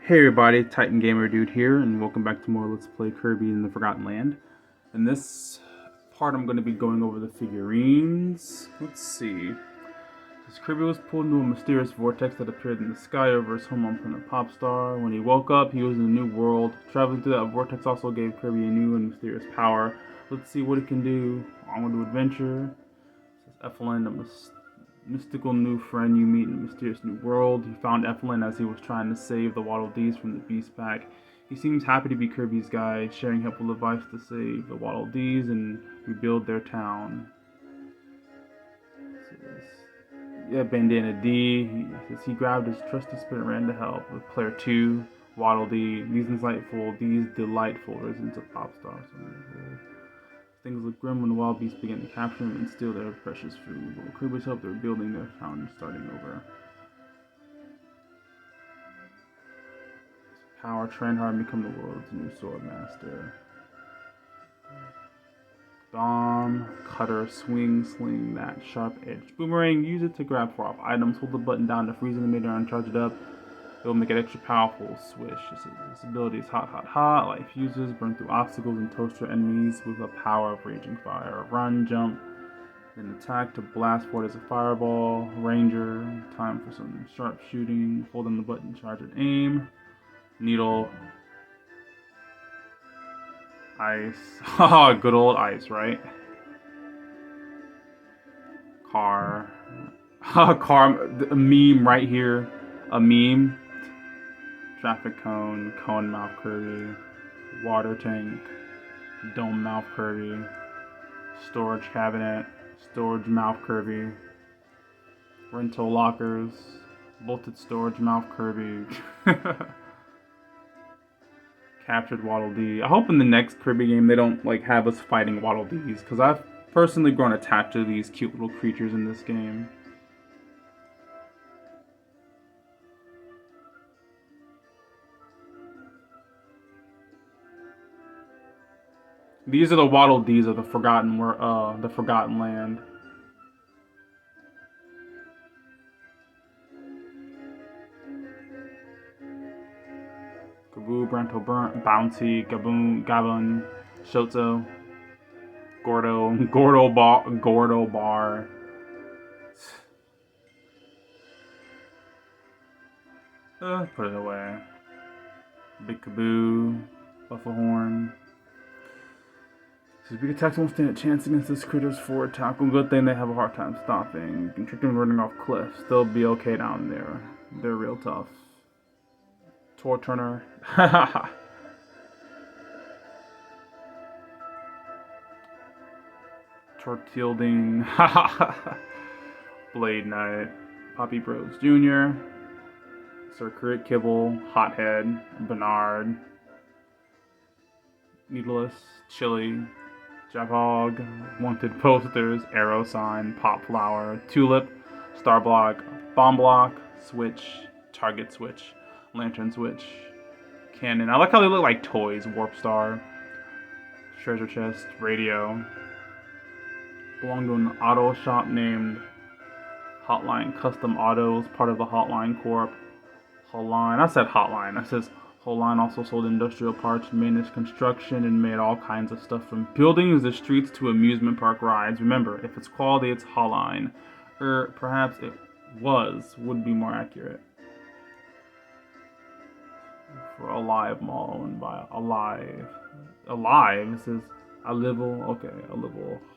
Hey everybody, Titan Gamer Dude here, and welcome back to more Let's Play Kirby in the Forgotten Land. In this part, I'm going to be going over the figurines. Let's see. As Kirby was pulled into a mysterious vortex that appeared in the sky over his home on planet Popstar. When he woke up, he was in a new world. Traveling through that vortex also gave Kirby a new and mysterious power. Let's see what he can do. On to adventure. This is Effelin, mystical new friend you meet in a mysterious new world. You found Effelin as he was trying to save the Waddle Dees from the Beast Pack. He seems happy to be Kirby's guide, sharing helpful advice to save the Waddle Dees and rebuild their town. Yeah, Bandana D. He grabbed his trusty spirit and ran to help with Player 2, Waddle Dee. These delightful residents of Popstar. Things look grim when the wild beasts begin to capture them and steal their precious food. But with Kirby's help, they're building their town and starting over. Power, train hard, and become the world's new sword master. Bomb, cutter, swing, sling, that sharp edge. Boomerang, use it to grab far off items. Hold the button down to freeze the emitter and charge it up. It will make it extra powerful. Swish. This ability is hot, hot, hot. Light fuses, burn through obstacles and toast your enemies with the power of raging fire. Run, jump, then attack to blast forward as a fireball. Ranger, time for some sharp shooting. Hold on the button, charge and aim. Needle. Ice. Haha, good old ice, right? Car. Car. A meme right here. A meme. Traffic cone, cone mouth Kirby, water tank, dome mouth Kirby, storage cabinet, storage mouth Kirby, rental lockers, bolted storage mouth Kirby, captured Waddle Dee. I hope in the next Kirby game they don't have us fighting Waddle Dees, because I've personally grown attached to these cute little creatures in this game. These are the Waddle Dees of the Forgotten Land. Gaboo, Branto, Bouncy, Gaboon, Gabon, Shoto, Gordo Bar. Put it away. Big Kaboo, Buffahorn. Says big attacks won't stand a chance against this critter's forward tackle. Good thing they have a hard time stopping. You can trick them running off cliffs. They'll be okay down there. They're real tough. Tor Turner. Tortilding. Blade Knight. Poppy Bros Jr. Sir Crit Kibble. Hothead. Bernard. Needless. Chili. Javog, Wanted Posters, Arrow Sign, Pop Flower, Tulip, Star Block, Bomb Block, Switch, Target Switch, Lantern Switch, Cannon. I like how they look like toys. Warp Star, Treasure Chest, Radio. Belong to an auto shop named Hotline Custom Autos, part of the Hotline Corp. Hotline. I said Hotline. I says Hotline also sold industrial parts, managed construction, and made all kinds of stuff from buildings to streets to amusement park rides. Remember, if it's quality, it's Hotline. Or perhaps it would be more accurate. For Alive Mall owned by Alive. It says a level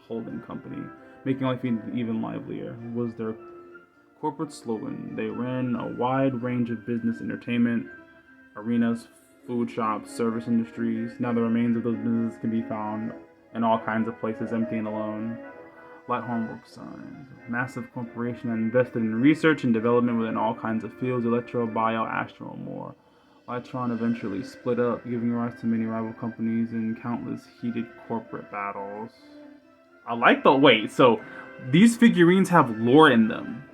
holding company. Making life even livelier was their corporate slogan. They ran a wide range of business, entertainment, arenas, food shops, service industries. Now the remains of those businesses can be found in all kinds of places, empty and alone. Lighthorn Works signs. Massive corporation that invested in research and development within all kinds of fields, electro, bio, astro, and more. Lightron eventually split up, giving rise to many rival companies and countless heated corporate battles. I like the wait, so these figurines have lore in them.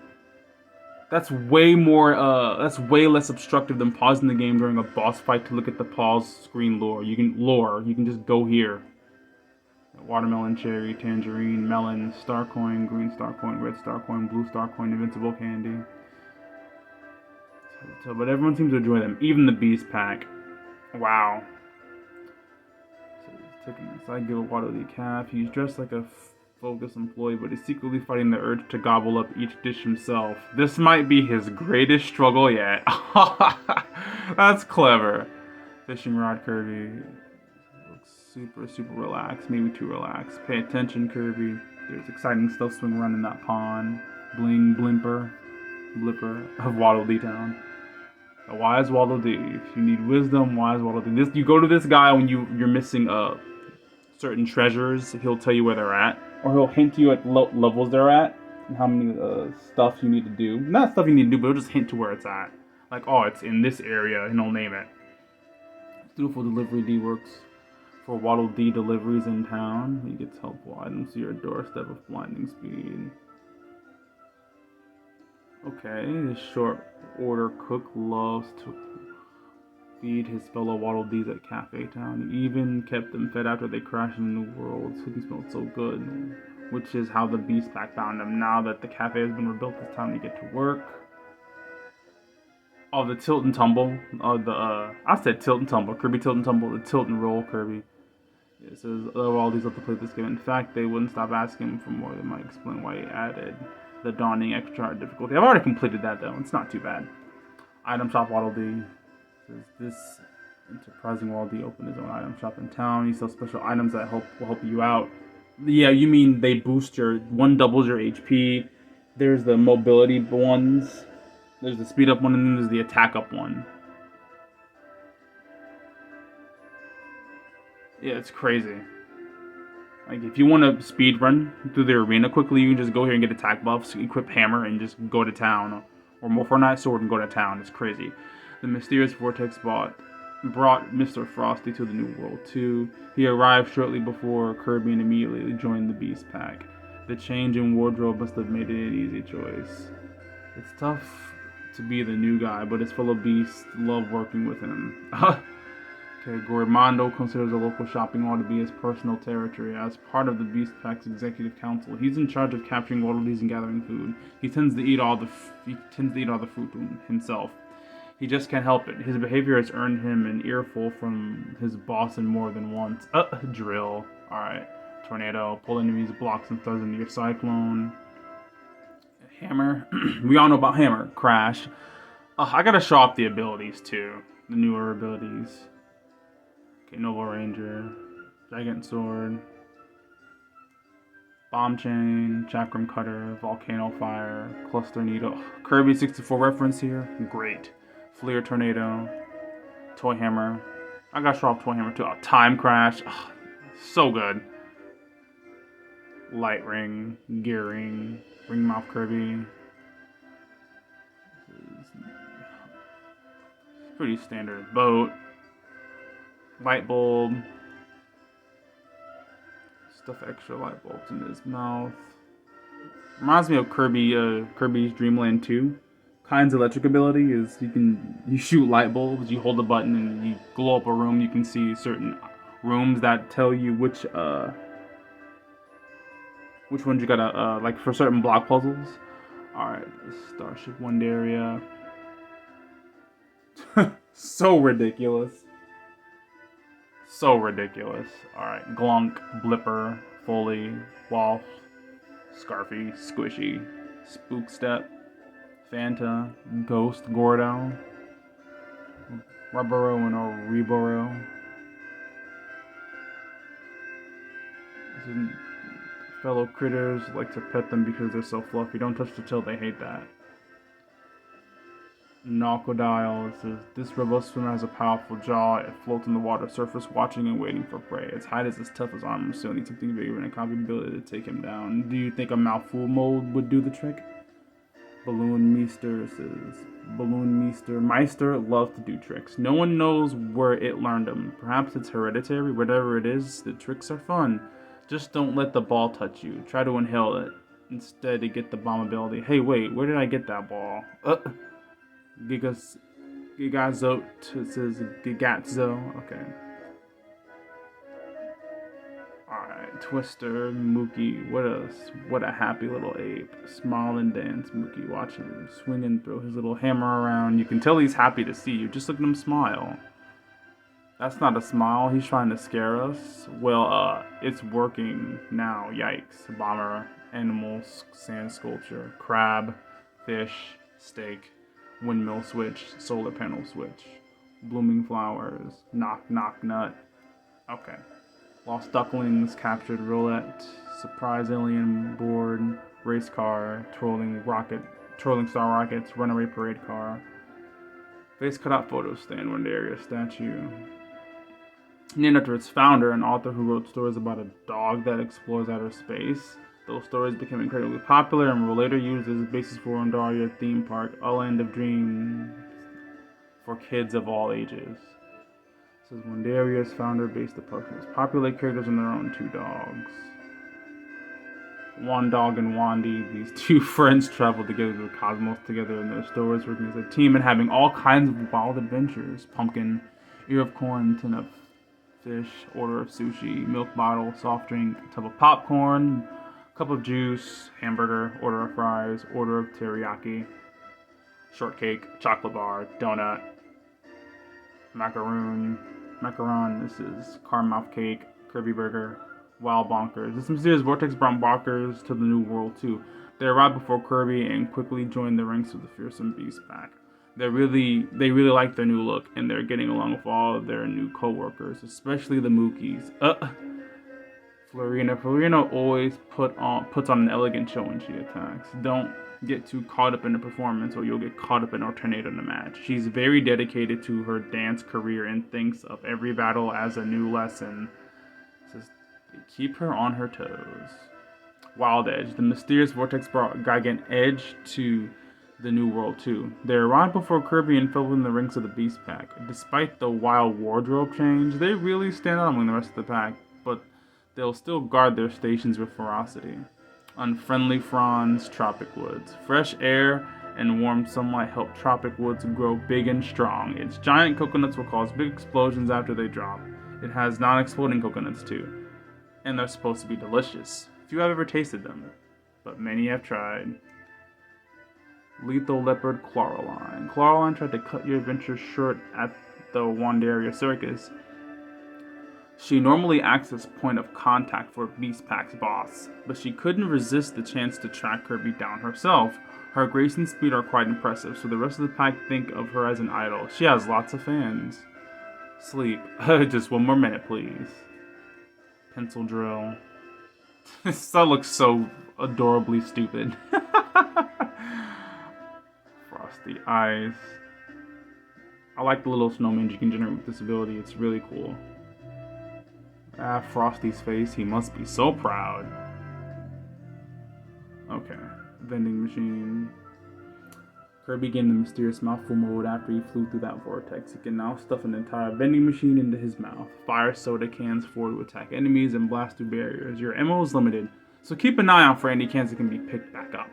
That's way less obstructive than pausing the game during a boss fight to look at the pause screen lore. You can just go here. Watermelon, cherry, tangerine, melon, star coin, green star coin, red star coin, blue star coin, invincible candy. So, but everyone seems to enjoy them, even the Beast Pack. Wow. So he's taking this. I give a water to the calf. He's dressed like a focused employee, but he's secretly fighting the urge to gobble up each dish himself. This might be his greatest struggle yet. That's clever. Fishing rod Kirby. Looks super relaxed. Maybe too relaxed. Pay attention, Kirby. There's exciting stuff swinging around in that pond. Bling, blipper of Waddle Dee Town. A wise Waddle Dee. If you need wisdom, wise Waddle Dee. This, you go to this guy when you're missing certain treasures. He'll tell you where they're at, or he'll hint you at levels they're at and how many stuff you need to do. Not stuff you need to do, but he'll just hint to where it's at. Like, oh, it's in this area, and he'll name it. Dutiful Delivery D works for Waddle Dee deliveries in town. He gets helpful items to your doorstep with blinding speed. Okay, this short order cook loves to feed his fellow Waddle Dees at Cafe Town. He even kept them fed after they crashed in the New World. Cooking smelled so good, which is how the Beast Pack found him. Now that the cafe has been rebuilt, it's time to get to work. Oh, the tilt and tumble. I said tilt and tumble. Kirby tilt and tumble. The tilt and roll Kirby. It says all these love to play this game. In fact, they wouldn't stop asking him for more. They might explain why he added the daunting extra hard difficulty. I've already completed that though. It's not too bad. Item shop Waddle Dee. Says this enterprising Waddle Dee opened his own item shop in town. He sells special items that will help you out. Yeah, you mean they boost one doubles your HP. There's the mobility ones. There's the speed up one, and then there's the attack up one. Yeah, it's crazy. Like, if you want to speed run through the arena quickly, you can just go here and get attack buffs, equip hammer, and just go to town. Or more Fortnite sword and go to town. It's crazy. The mysterious vortex brought Mr. Frosty to the New World too. He arrived shortly before Kirby and immediately joined the Beast Pack. The change in wardrobe must have made it an easy choice. It's tough to be the new guy, but his fellow beasts love working with him. Okay, Gormando considers a local shopping mall to be his personal territory. As part of the Beast Pack's executive council, he's in charge of capturing Waddle Dees and gathering food. He tends to eat all the food himself. He just can't help it. His behavior has earned him an earful from his boss in more than once. Drill. Alright. Tornado. Pull enemies, blocks, and throws into your cyclone. Hammer. We all know about Hammer. Crash. I gotta show off the abilities too. The newer abilities. Okay, Noble Ranger. Giant Sword. Bomb Chain. Chakram Cutter. Volcano Fire. Cluster Needle. Kirby 64 reference here. Great. Fleer Tornado. Toy Hammer. I gotta show off Toy Hammer too. Time Crash. So good. Light Ring. Gear Ring. Ring Mouth Kirby. Pretty standard. Boat. Light bulb. Stuff extra light bulbs in his mouth. Reminds me of Kirby's Dream Land 2. Kind's electric ability is you shoot light bulbs, you hold the button and you glow up a room. You can see certain rooms that tell you which ones you gotta like for certain block puzzles. Alright, Starship Wonderia. So ridiculous. So ridiculous. Alright, Glunk, Blipper, Foley, Wolf, Scarfy, Squishy, Spook Step, Fanta, Ghost, Gordo, Rubbero, and Oreboro. Fellow critters like to pet them because they're so fluffy. Don't touch the tail, they hate that. Knockodile says, this robust swimmer has a powerful jaw. It floats on the water surface, watching and waiting for prey. Its hide is as tough as armor, so it needs something bigger and a capability to take him down. Do you think a mouthful mold would do the trick? Balloon Meester says, Meister loves to do tricks. No one knows where it learned them. Perhaps it's hereditary. Whatever it is, the tricks are fun. Just don't let the ball touch you. Try to inhale it instead to get the bomb ability. Hey, wait, where did I get that ball? Gigazo, it says Gigatzo. Okay. Alright. Twister, Mookie, what a happy little ape. Smile and dance, Mookie. Watch him swing and throw his little hammer around. You can tell he's happy to see you. Just look at him smile. That's not a smile. He's trying to scare us. Well, it's working now. Yikes. Bomber, animals, sand sculpture, crab, fish, steak, windmill switch, solar panel switch, blooming flowers, knock knock nut. Okay. Lost ducklings, captured roulette, surprise alien board, race car, trolling star rockets, runaway parade car, face cutout photo stand, one area statue. Named after its founder, an author who wrote stories about a dog that explores outer space. Those stories became incredibly popular and were later used as a basis for Ondaria theme park, a land of dreams for kids of all ages. This is Wandaria's founder based the park's most popular characters on their own 2 dogs. Wandog and Wandy, these 2 friends travel together to the cosmos together in their stories, working as a team and having all kinds of wild adventures. Pumpkin, ear of corn, tin of fish, order of sushi, milk bottle, soft drink, tub of popcorn, cup of juice, hamburger, order of fries, order of teriyaki, shortcake, chocolate bar, donut, macaron, this is caramel cake, Kirby burger, wild bonkers. This mysterious vortex brought bonkers to the New World too. They arrived before Kirby and quickly joined the ranks of the fearsome beast pack. They really like their new look, and they're getting along with all of their new co-workers, especially the Mookies. Florina always puts on an elegant show when she attacks. Don't get too caught up in the performance or you'll get caught up in a tornado in the match. She's very dedicated to her dance career and thinks of every battle as a new lesson. Says, keep her on her toes. Wild Edge. The mysterious vortex brought Gigant Edge to the New World too. They arrived before Kirby and fell in the ranks of the Beast Pack. Despite the wild wardrobe change, they really stand out among the rest of the pack, but they'll still guard their stations with ferocity. Unfriendly fronds, Tropic Woods. Fresh air and warm sunlight help Tropic Woods grow big and strong. Its giant coconuts will cause big explosions after they drop. It has non-exploding coconuts too, and they're supposed to be delicious. Few have ever tasted them, but many have tried. Lethal Leopard Clawline. Clawline tried to cut your adventure short at the Wandaria Circus. She normally acts as point of contact for Beast Pack's boss, but she couldn't resist the chance to track Kirby down herself. Her grace and speed are quite impressive, so the rest of the pack think of her as an idol. She has lots of fans. Sleep. Just one more minute, please. Pencil drill. This looks so adorably stupid. Frosty eyes. I like the little snowman you can generate with this ability. It's really cool. Frosty's face. He must be so proud. Okay. Vending machine. Kirby gained the mysterious mouthful mode after he flew through that vortex. He can now stuff an entire vending machine into his mouth. Fire soda cans forward to attack enemies and blast through barriers. Your ammo is limited, so keep an eye out for any cans that can be picked back up.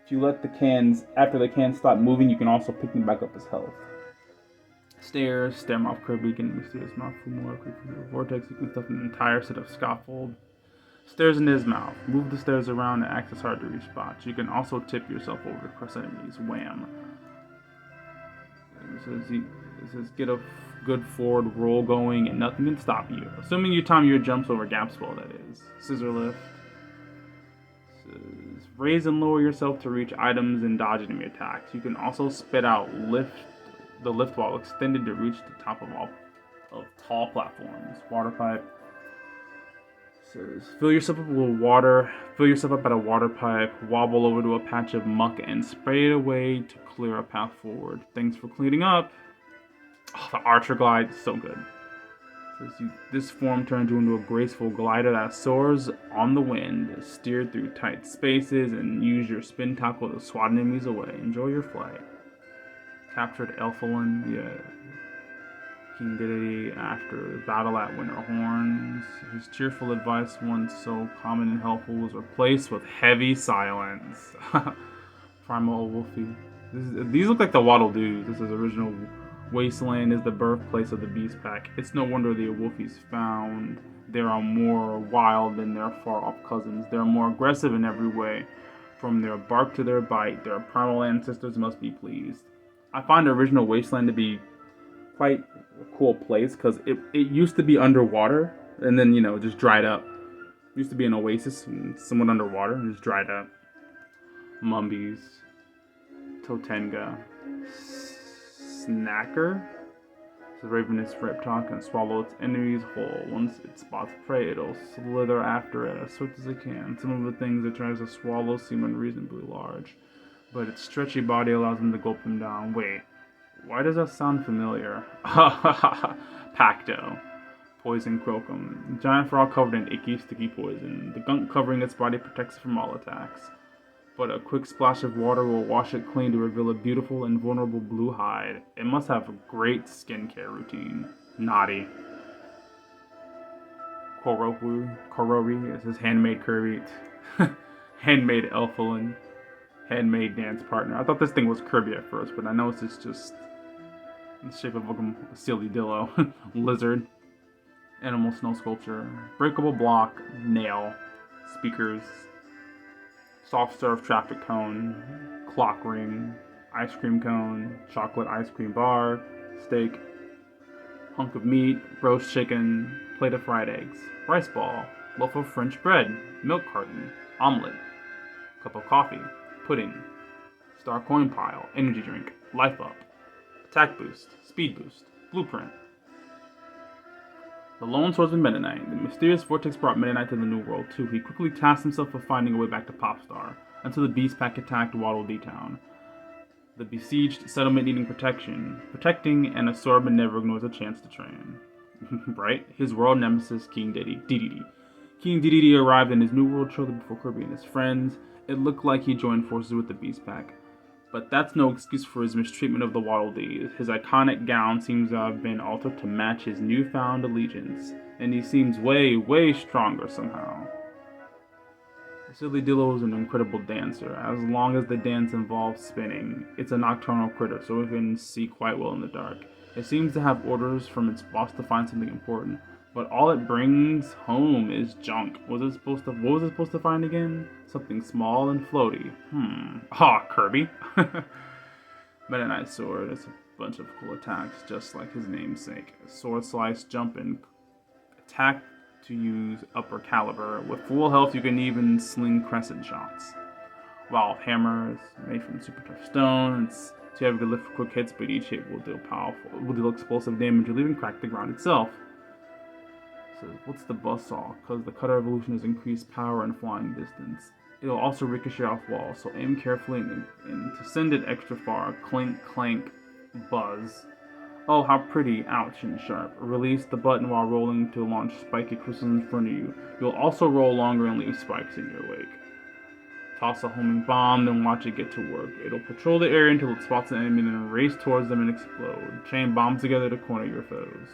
If you let the cans, after the cans stop moving, you can also pick them back up as health. Stairs, stare mouth Kirby, getting the mysterious mouthful mode. Vortex, you can stuff an entire set of scaffold. Stairs into his mouth. Move the stairs around and access hard to reach spots. You can also tip yourself over to crush enemies. Wham. It says get a good forward roll going and nothing can stop you. Assuming you time your jumps over gaps well, that is. Scissor Lift. It says raise and lower yourself to reach items and dodge enemy attacks. You can also spit out the lift wall extended to reach the top of tall platforms. Water pipe. Says, fill yourself up with water, fill yourself up at a water pipe, wobble over to a patch of muck, and spray it away to clear a path forward. Thanks for cleaning up. Oh, the Archer Glide is so good. Says, this form turns you into a graceful glider that soars on the wind, steer through tight spaces, and use your spin tackle to swat enemies away. Enjoy your flight. Captured Elfalin, yeah. King Dedede after battle at Winterhorns. His cheerful advice, once so common and helpful, was replaced with heavy silence. Primal Wolfie. These look like the Waddle Doos. This is original Wasteland is the birthplace of the Beast Pack. It's no wonder the Wolfies found they are more wild than their far-off cousins. They are more aggressive in every way. From their bark to their bite, their primal ancestors must be pleased. I find the original Wasteland to be quite a cool place because it used to be underwater and then, just dried up. It used to be an oasis and somewhat underwater and just dried up. Mumbies, Totenga, Snacker. The ravenous reptile can swallow its enemies whole. Once it spots prey, it'll slither after it as swift as it can. Some of the things it tries to swallow seem unreasonably large, but its stretchy body allows them to gulp them down. Wait, why does that sound familiar? Pacto. Poison Crocum. Giant frog covered in icky, sticky poison. The gunk covering its body protects it from all attacks, but a quick splash of water will wash it clean to reveal a beautiful, invulnerable blue hide. It must have a great skincare routine. Naughty. Korori is his handmade Kirby. Handmade Elfilin. Handmade dance partner. I thought this thing was Kirby at first, but I know it's just in the shape of a silly dillo. Lizard. Animal snow sculpture. Breakable block. Nail. Speakers. Soft serve traffic cone, clock ring, ice cream cone, chocolate ice cream bar, steak, hunk of meat, roast chicken, plate of fried eggs, rice ball, loaf of French bread, milk carton, omelet, cup of coffee, pudding, star coin pile, energy drink, life up, attack boost, speed boost, blueprint. The lone swordsman Meta Knight. The mysterious vortex brought Meta Knight to the New World too. He quickly tasked himself with finding a way back to Popstar, until the Beast Pack attacked Waddle Dee Town. The besieged settlement needing protecting, and a swordsman never ignores a chance to train. Right? His world nemesis, King Dedede. King Dedede arrived in his New World shortly before Kirby and his friends. It looked like he joined forces with the Beast Pack. But that's no excuse for his mistreatment of the Waddle Dee. His iconic gown seems to have been altered to match his newfound allegiance, and he seems way, way stronger somehow. The Silly Dillo is an incredible dancer. As long as the dance involves spinning, it's a nocturnal critter, so it can see quite well in the dark. It seems to have orders from its boss to find something important, but all it brings home is junk. What was it supposed to find again? Something small and floaty. Kirby. Meta Knight's sword. It's a bunch of cool attacks, just like his namesake. Sword slice, jump, and attack to use upper caliber. With full health, you can even sling crescent shots. Wild hammer is made from super tough stone. So you have a good lift for quick hits, but each hit will deal explosive damage or even crack the ground itself. So what's the buzzsaw? Because the cutter evolution has increased power and flying distance. It'll also ricochet off walls, so aim carefully and to send it extra far. Clink, clank, buzz. Oh, how pretty, ouch, and sharp. Release the button while rolling to launch spiky crystals in front of you. You'll also roll longer and leave spikes in your wake. Toss a homing bomb, then watch it get to work. It'll patrol the area until it spots an enemy, then race towards them and explode. Chain bombs together to corner your foes.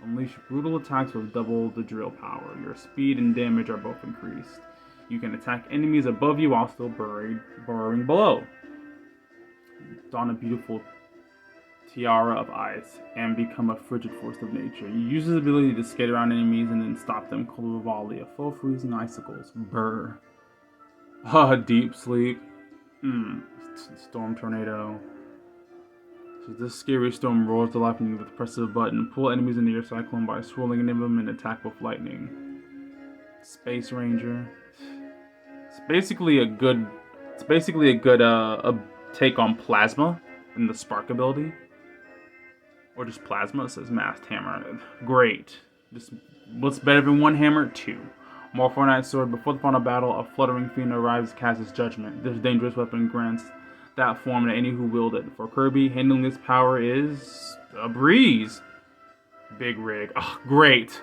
Unleash brutal attacks with double the drill power. Your speed and damage are both increased. You can attack enemies above you while still burrowing below. Don a beautiful tiara of ice and become a frigid force of nature. You use his ability to skate around enemies and then stop them cold with a volley of full freezing icicles. Brr. Deep sleep. Storm tornado. So this scary storm roars to life when you press the button. Pull enemies into your cyclone by swirling into them and attack with lightning. Space Ranger. It's basically a good take on Plasma and the spark ability. Or just Plasma. It says Masked Hammer. Great. Just what's better than one hammer? Two. More Fortnite sword. Before the final battle, a fluttering fiend arrives to cast his judgment. This dangerous weapon grants that form to any who wield it. For Kirby, handling this power is a breeze. Big rig. Oh, great.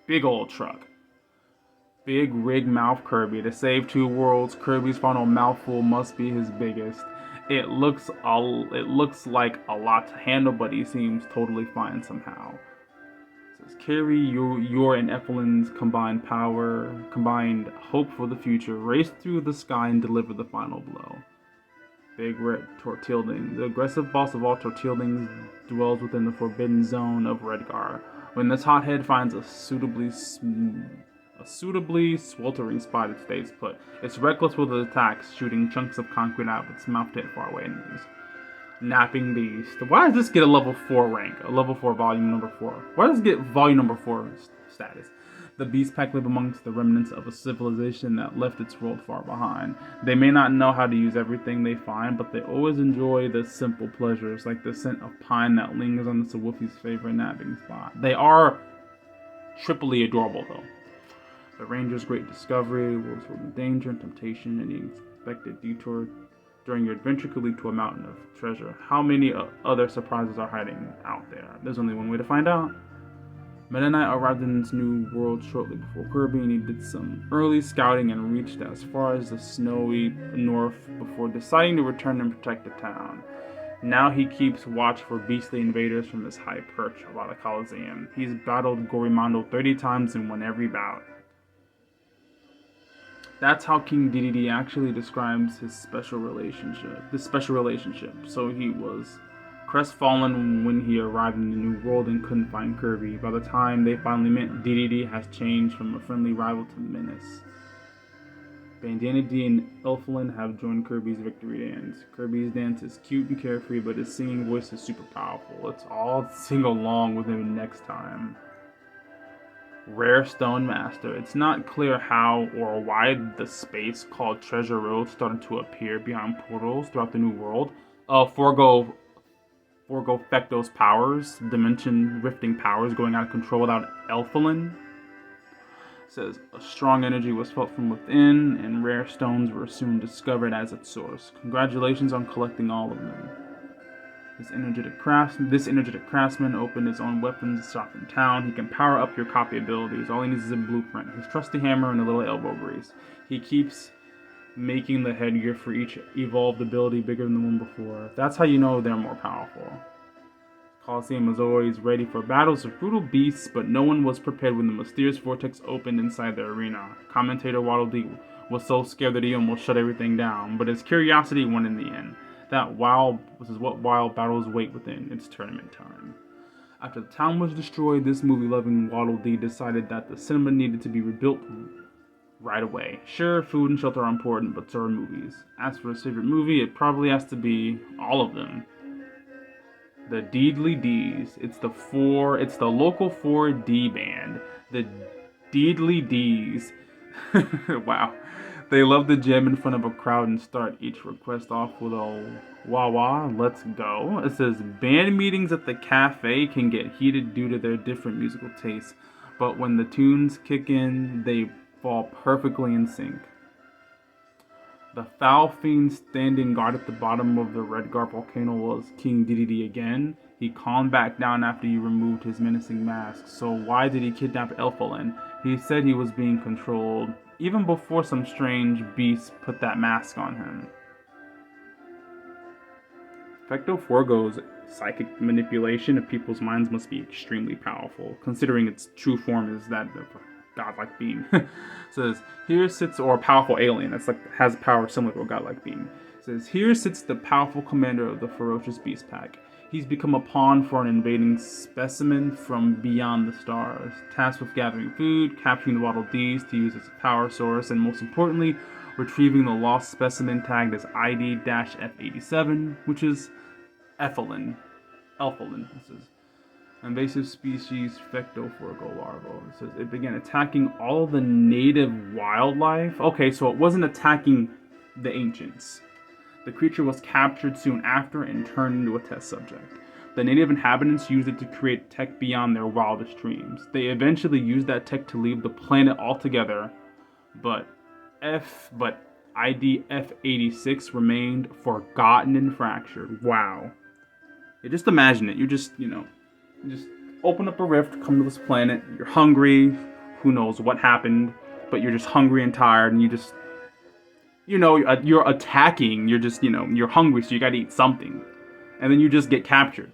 Big old truck. Big rig mouth Kirby. To save two worlds, Kirby's final mouthful must be his biggest. It looks like a lot to handle, but he seems totally fine somehow. It says, carry your and Ethelin's combined hope for the future. Race through the sky and deliver the final blow. Tortilding. The aggressive boss of all Tortildings dwells within the forbidden zone of Redgar. When this hothead finds a suitably sweltering spot, it stays put. It's reckless with its attacks, shooting chunks of concrete out of its mouth to hit faraway enemies. Napping Beast. Why does this get a level 4 rank? A level 4 volume number 4. Why does it get volume number 4 status? The beast pack live amongst the remnants of a civilization that left its world far behind. They may not know how to use everything they find, but they always enjoy the simple pleasures, like the scent of pine that lingers on the Wolfie's favorite napping spot. They are triply adorable, though. The Ranger's great discovery, worlds full of danger and temptation, and the unexpected detour during your adventure could lead to a mountain of treasure. How many other surprises are hiding out there? There's only one way to find out. Meta Knight arrived in this new world shortly before Kirby, and he did some early scouting and reached as far as the snowy north before deciding to return and protect the town. Now he keeps watch for beastly invaders from his high perch about the Coliseum. He's battled Gorimondo 30 times and won every bout. That's how King Dedede actually describes his special relationship. So he was crestfallen when he arrived in the new world and couldn't find Kirby. By the time they finally met, Dedede has changed from a friendly rival to menace. Bandana D and Elflin have joined Kirby's victory dance. Kirby's dance is cute and carefree, but his singing voice is super powerful. Let's all sing along with him next time. Rare Stone Master. It's not clear how or why the space called Treasure Road started to appear behind portals throughout the new world. Forgo Fecto's powers, dimension rifting powers going out of control without Elflin. Says a strong energy was felt from within, and rare stones were soon discovered as its source. Congratulations on collecting all of them. This energetic craftsman opened his own weapons shop in town. He can power up your copy abilities. All he needs is a blueprint, his trusty hammer, and a little elbow grease. He keeps making the headgear for each evolved ability bigger than the one before. That's how you know they're more powerful. Coliseum was always ready for battles with brutal beasts, but no one was prepared when the mysterious vortex opened inside the arena. Commentator Waddle Dee was so scared that he almost shut everything down, but his curiosity won in the end. This is what wild battles wait within. It's tournament time. After the town was destroyed, this movie-loving Waddle Dee decided that the cinema needed to be rebuilt right away. Sure, food and shelter are important, but so are movies. As for his favorite movie, it probably has to be all of them. The Deedly D's. It's the local 4D band. The Deedly D's. Wow. They love to jam in front of a crowd and start each request off with a wah wah, let's go. It says band meetings at the cafe can get heated due to their different musical tastes, but when the tunes kick in, they fall perfectly in sync. The foul fiend standing guard at the bottom of the Redgar volcano was King Dedede again. He calmed back down after you removed his menacing mask, so why did he kidnap Elflin? He said he was being controlled, even before some strange beast put that mask on him. Fecto Forgo's psychic manipulation of people's minds must be extremely powerful, considering its true form is that of a godlike being. Says, here sits, or a powerful alien that's has power similar to a godlike being. Says, here sits the powerful commander of the ferocious beast pack. He's become a pawn for an invading specimen from beyond the stars, tasked with gathering food, capturing the Waddle Dees to use as a power source, and most importantly, retrieving the lost specimen tagged as ID-F87, which is Elflin. This is invasive species Fecto Forgo larva. It says it began attacking all the native wildlife. Okay, so it wasn't attacking the ancients. The creature was captured soon after and turned into a test subject. The native inhabitants used it to create tech beyond their wildest dreams. They eventually used that tech to leave the planet altogether, but ID F86 remained forgotten and fractured. Wow. Yeah, just imagine it. You just open up a rift, come to this planet, you're hungry, who knows what happened, but you're just hungry and tired, and you just, you're attacking, you're hungry, so you gotta eat something. And then you just get captured.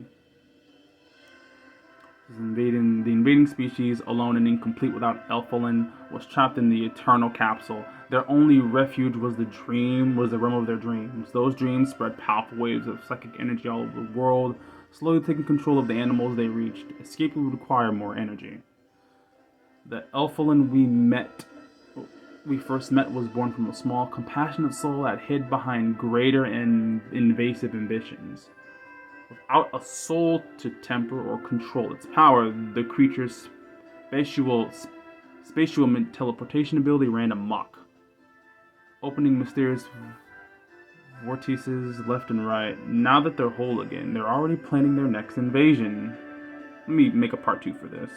The invading species, alone and incomplete without Elfalin, was trapped in the eternal capsule. Their only refuge was the realm of their dreams. Those dreams spread powerful waves of psychic energy all over the world, slowly taking control of the animals they reached. Escaping would require more energy. The Elfalin we first met was born from a small, compassionate soul that hid behind greater and invasive ambitions. Without a soul to temper or control its power, the creature's spatial teleportation ability ran amok, opening mysterious vortices left and right. Now that they're whole again, they're already planning their next invasion. Let me make a part 2 for this.